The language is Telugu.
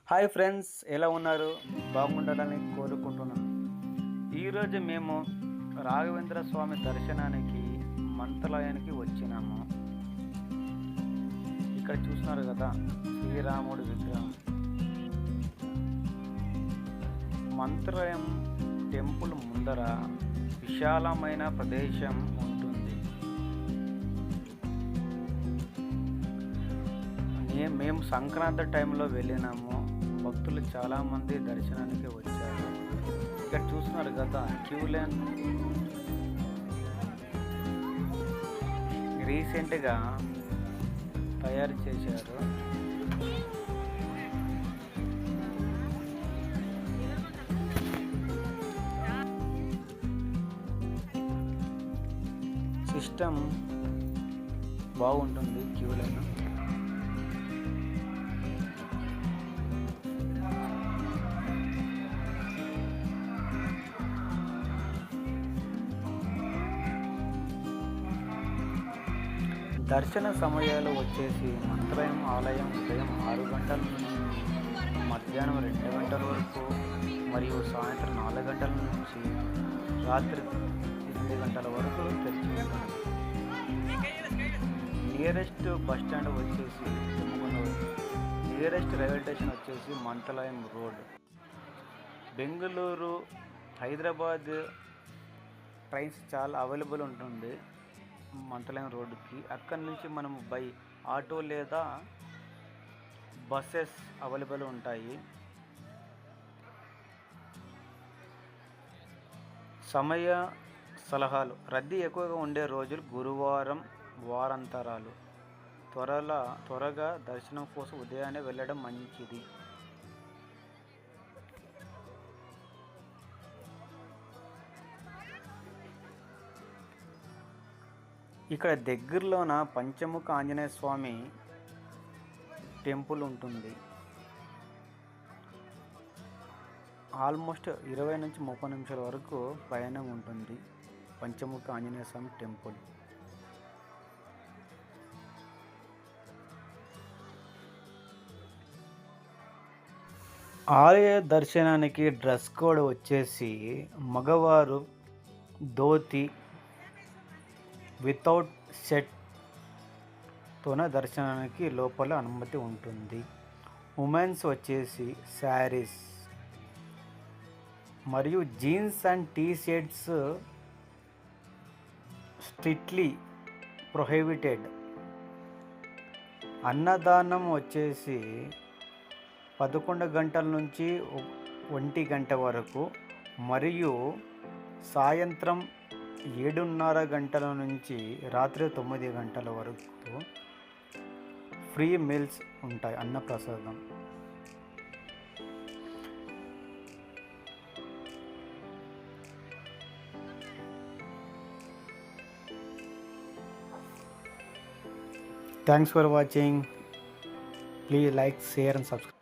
హాయ్ ఫ్రెండ్స్, ఎలా ఉన్నారు? బాగుండాలని కోరుకుంటున్నాను. ఈరోజు మేము రాఘవేంద్ర స్వామి దర్శనానికి మంత్రాలయానికి వచ్చినాము. ఇక్కడ చూస్తున్నారు కదా, శ్రీరాముడి విగ్రహం. మంత్రాలయం టెంపుల్ ముందర విశాలమైన ప్రదేశం ఉంటుంది. మేము సంక్రాంతి టైంలో వెళ్ళినాము. భక్తులు చాలామంది దర్శనానికి వచ్చారు. ఇక్కడ చూస్తున్నారు కదా, క్యూ లైన్ రీసెంట్గా తయారు చేశారు. సిస్టమ్ బాగుంటుంది. క్యూ లైన్ దర్శన సమయాలు వచ్చేసి మంత్రాలయం ఆలయం ఉదయం 6 గంటల నుంచి మధ్యాహ్నం 2 గంటల వరకు, మరియు సాయంత్రం 4 గంటల నుంచి రాత్రి 8 గంటల వరకు తెరిచి ఉంటుంది. నియరెస్ట్ బస్ స్టాండ్ వచ్చేసి తుమ్మగొండూరు. నియరెస్ట్ రైల్వే స్టేషన్ వచ్చేసి మంత్రాలయం రోడ్. బెంగళూరు, హైదరాబాద్ ట్రైన్స్ చాలా అవైలబుల్ ఉంటుంది మంత్రాలయం రోడ్డుకి. అక్కడి నుంచి మనము బై ఆటో లేదా బస్సెస్ అవైలబుల్ ఉంటాయి. సమయ సలహాలు: రద్దీ ఎక్కువగా ఉండే రోజులు గురువారం, వారాంతరాలు. త్వరగా దర్శనం కోసం ఉదయాన్నే వెళ్ళడం మంచిది. ఇక్కడ దగ్గరలోన పంచముఖ ఆంజనేయ స్వామి టెంపుల్ ఉంటుంది. ఆల్మోస్ట్ 20 నుంచి 30 నిమిషాల వరకు ప్రయాణం ఉంటుంది పంచముఖ ఆంజనేయ స్వామి టెంపుల్. ఆలయ దర్శనానికి డ్రెస్ కోడ్ వచ్చేసి మగవారు ధోతి వితౌట్ సెట్తోనే దర్శనానికి లోపల అనుమతి ఉంటుంది. ఉమెన్స్ వచ్చేసి శారీస్ మరియు jeans and T shirts strictly prohibited. అన్నదానం వచ్చేసి 11 గంటల నుంచి 1 గంట వరకు, మరియు సాయంత్రం 7:30 గంటల నుంచి రాత్రి 9 గంటల వరకు ఫ్రీ మీల్స్ ఉంటాయి, అన్నప్రసాదం. Thanks for watching. Please like, share and subscribe.